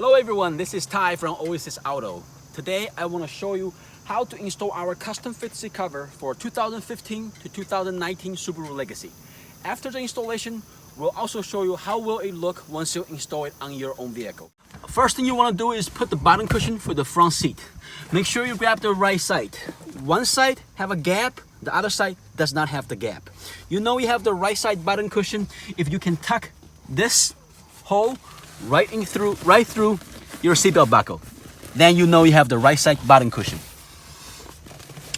Hello everyone, this is Ty from Oasis Auto. Today I want to show you how to install our custom fit seat cover for 2015 to 2019 Subaru Legacy. After the installation, we'll also show you how will it look once you install it on your own vehicle. First thing you want to do is put the bottom cushion for the front seat. Make sure you grab the right side. One side have a gap, the other side does not have the gap. You know you have the right side bottom cushion if you can tuck this hole right through your seatbelt buckle. Then you know you have the right side bottom cushion.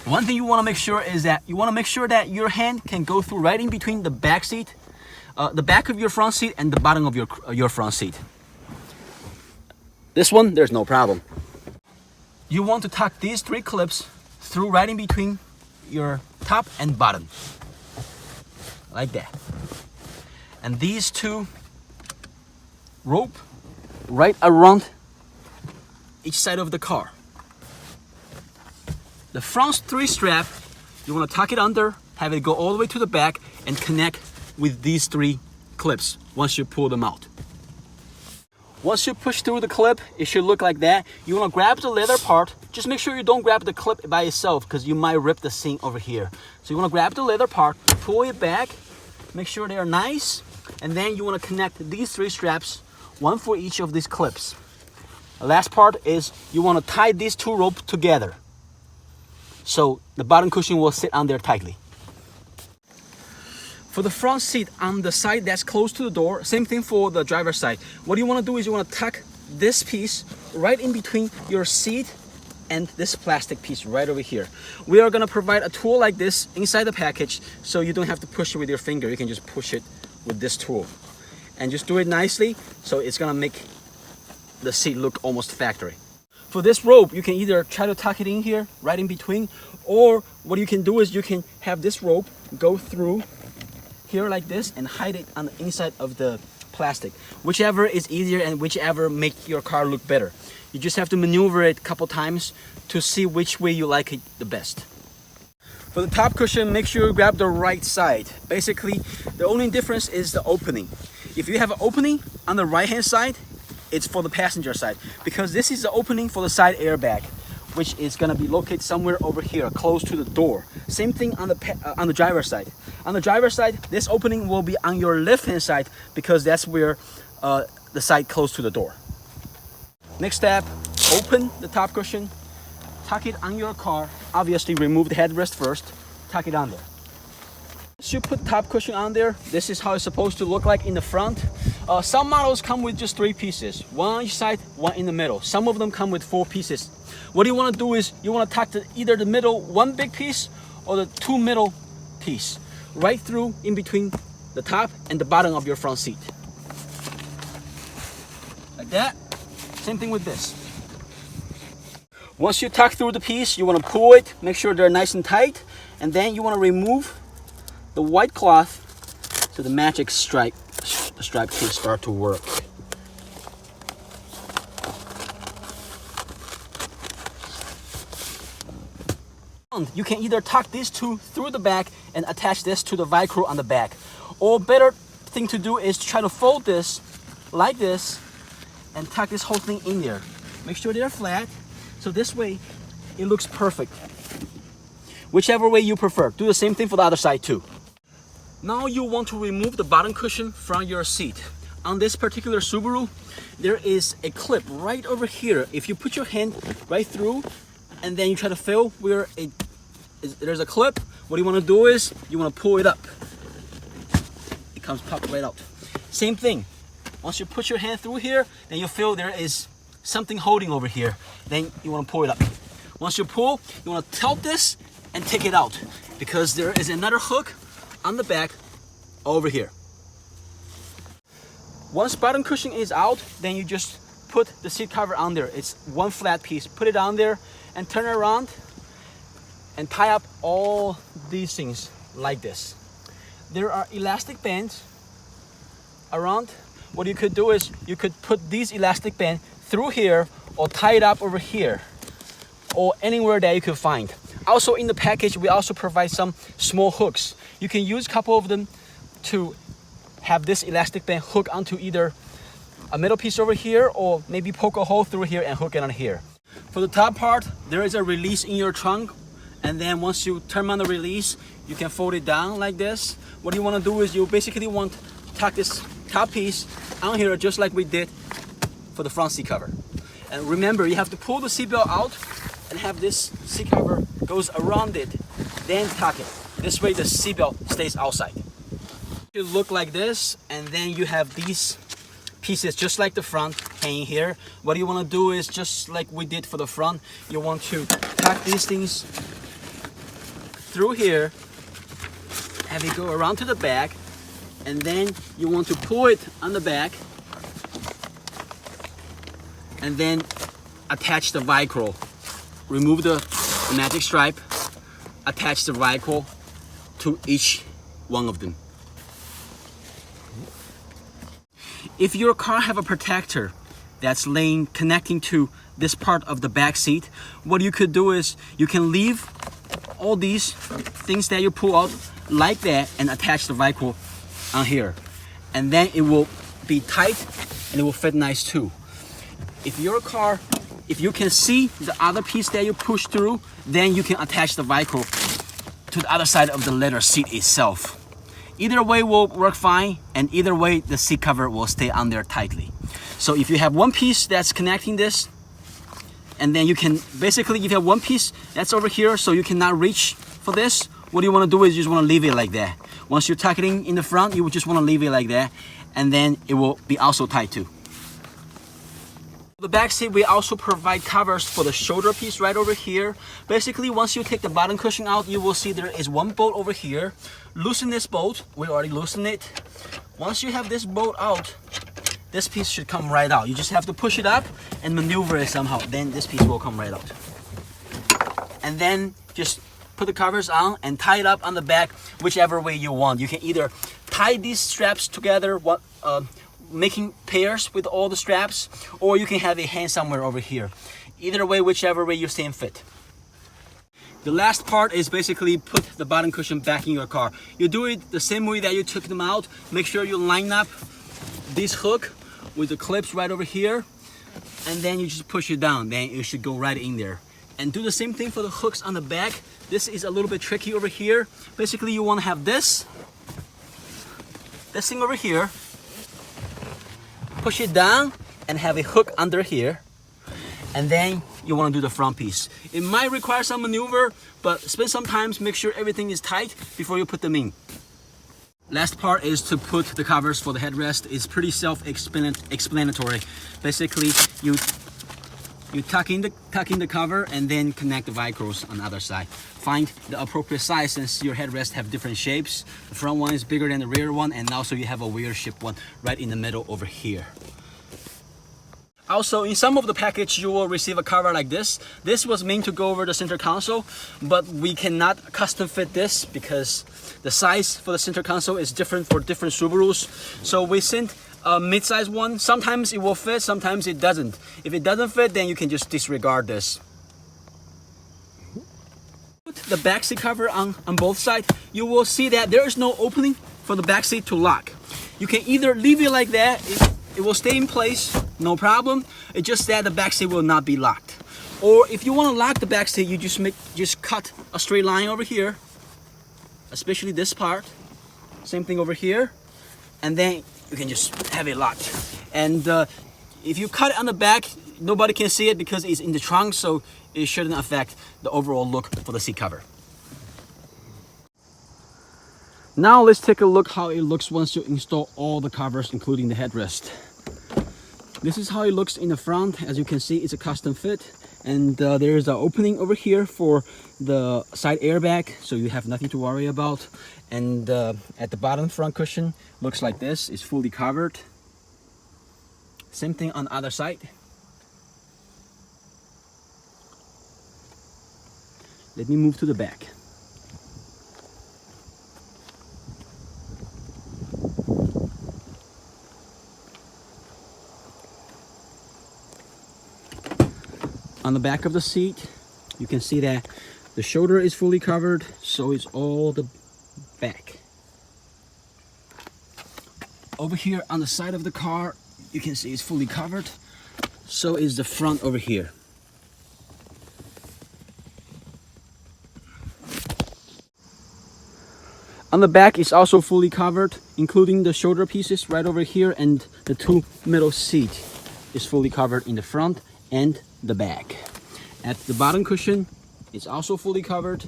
One thing you want to make sure is that your hand can go through right in between the back seat, the back of your front seat and the bottom of your front seat. This one, there's no problem. You want to tuck these three clips through right in between your top and bottom, like that. And these two rope right around each side of the car. The front three strap, you want to tuck it under, have it go all the way to the back and connect with these three clips once you pull them out. Once you push through the clip, it should look like that. You want to grab the leather part. Just make sure you don't grab the clip by itself because you might rip the seam over here. So you want to grab the leather part, pull it back, make sure they are nice, and then you want to connect these three straps, one for each of these clips. The last part is you want to tie these two ropes together so the bottom cushion will sit on there tightly. For the front seat on the side that's close to the door, same thing for the driver's side. What you want to do is you want to tuck this piece right in between your seat and this plastic piece right over here. We are going to provide a tool like this inside the package so you don't have to push it with your finger. You can just push it with this tool. And just do it nicely so it's going to make the seat look almost factory. For this rope, you can either try to tuck it in here right in between, or what you can do is you can have this rope go through here like this and hide it on the inside of the plastic. Whichever is easier and whichever make your car look better. You just have to maneuver it a couple times to see which way you like it the best. For the top cushion, make sure you grab the right side. Basically, the only difference is the opening. If you have an opening on the right hand side, it's for the passenger side, because this is the opening for the side airbag, which is going to be located somewhere over here close to the door. Same thing on the driver's side. On the driver's side, this opening will be on your left hand side because that's where the side close to the door. Next step, open the top cushion, tuck it on your car. Obviously remove the headrest first, tuck it on there. Once you put top cushion on there, this is how it's supposed to look like in the front. Some models come with just 3 pieces, one on each side, one in the middle. Some of them come with 4 pieces. What you want to do is you want to tuck either the middle one big piece or the 2 middle piece right through in between the top and the bottom of your front seat. Like that. Same thing with this. Once you tuck through the piece, you want to pull it, make sure they're nice and tight, and then you want to remove the white cloth so the magic stripe can start to work. You can either tuck these two through the back and attach this to the Velcro on the back. Or better thing to do is try to fold this like this and tuck this whole thing in there. Make sure they're flat, so this way it looks perfect. Whichever way you prefer. Do the same thing for the other side too. Now you want to remove the bottom cushion from your seat. On this particular Subaru, there is a clip right over here. If you put your hand right through and then you try to feel where there's a clip, what you want to do is you want to pull it up. It comes popped right out. Same thing. Once you put your hand through here, then you feel there is something holding over here. Then you want to pull it up. Once you pull, you want to tilt this and take it out because there is another hook on the back over here. Once bottom cushion is out, then you just put the seat cover on there. It's one flat piece. Put it on there and turn it around and tie up all these things like this. There are elastic bands around. What you could do is you could put these elastic bands through here or tie it up over here or anywhere that you could find. Also in the package, we also provide some small hooks. You can use a couple of them to have this elastic band hook onto either a middle piece over here, or maybe poke a hole through here and hook it on here. For the top part, there is a release in your trunk, and then once you turn on the release, you can fold it down like this. What you want to do is you basically want to tuck this top piece on here just like we did for the front seat cover. And remember, you have to pull the seatbelt out and have this seat cover goes around it, then tuck it. This way the seatbelt stays outside. It look like this, and then you have these pieces just like the front hanging here. What you want to do is just like we did for the front, you want to tuck these things through here, have it go around to the back, and then you want to pull it on the back and then attach the Velcro. Remove the magic stripe, attach the Velcro to each one of them. If your car have a protector that's laying connecting to this part of the back seat, what you could do is you can leave all these things that you pull out like that and attach the Velcro on here, and then it will be tight and it will fit nice too. If your car, if you can see the other piece that you push through, then you can attach the Velcro to the other side of the leather seat itself. Either way will work fine, and either way the seat cover will stay on there tightly. So if you have one piece that's connecting this, and then you can basically, if you have one piece that's over here so you cannot reach for this, what you want to do is you just want to leave it like that. Once you tuck it in the front, you would just want to leave it like that, and then it will be also tight too. The back seat, we also provide covers for the shoulder piece right over here. Basically, once you take the bottom cushion out, you will see there is one bolt over here. Loosen this bolt. We already loosened it. Once you have this bolt out, this piece should come right out. You just have to push it up and maneuver it somehow. Then this piece will come right out. And then just put the covers on and tie it up on the back, whichever way you want. You can either tie these straps together, making pairs with all the straps, or you can have it hang somewhere over here. Either way, whichever way you see fit. The last part is basically put the bottom cushion back in your car. You do it the same way that you took them out. Make sure you line up this hook with the clips right over here, and then you just push it down. Then it should go right in there. And do the same thing for the hooks on the back. This is a little bit tricky over here. Basically, you want to have this thing over here, push it down and have a hook under here, and then you want to do the front piece. It might require some maneuver, but spend some time, make sure everything is tight before you put them in. Last part is to put the covers for the headrest. It's pretty self-explanatory. Basically, you tuck in the cover and then connect the Velcros on the other side. Find the appropriate size, since your headrests have different shapes. The front one is bigger than the rear one, and also you have a weird shaped one right in the middle over here. Also, in some of the package, you will receive a cover like this. This was meant to go over the center console, but we cannot custom fit this because the size for the center console is different for different Subarus. So we sent a mid-size one. Sometimes it will fit, sometimes it doesn't. If it doesn't fit, then you can just disregard this. Put the back seat cover on both sides. You will see that there is no opening for the back seat to lock. You can either leave it like that, it will stay in place, no problem. It's just that the back seat will not be locked. Or if you want to lock the back seat, you just cut a straight line over here, especially this part. Same thing over here, and then you can just have it locked. And if you cut it on the back, nobody can see it because it's in the trunk, so it shouldn't affect the overall look for the seat cover. Now let's take a look how it looks once you install all the covers, including the headrest. This is how it looks in the front. As you can see, it's a custom fit, and there is an opening over here for the side airbag, so you have nothing to worry about. And at the bottom front cushion looks like this. It's fully covered. Same thing on the other side. Let me move to the back. On the back of the seat, you can see that the shoulder is fully covered, so is all the back. Over here on the side of the car, You can see it's fully covered. So is the front over here. On the back is also fully covered, including the shoulder pieces right over here, and the two middle seat is fully covered in the front and the back. At the bottom cushion, it's also fully covered,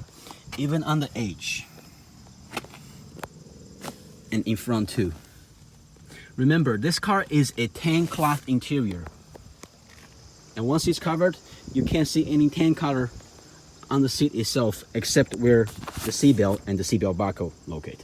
even on the edge. And in front too. Remember, this car is a tan cloth interior. And once it's covered, you can't see any tan color on the seat itself, except where the seatbelt and the seatbelt buckle locate.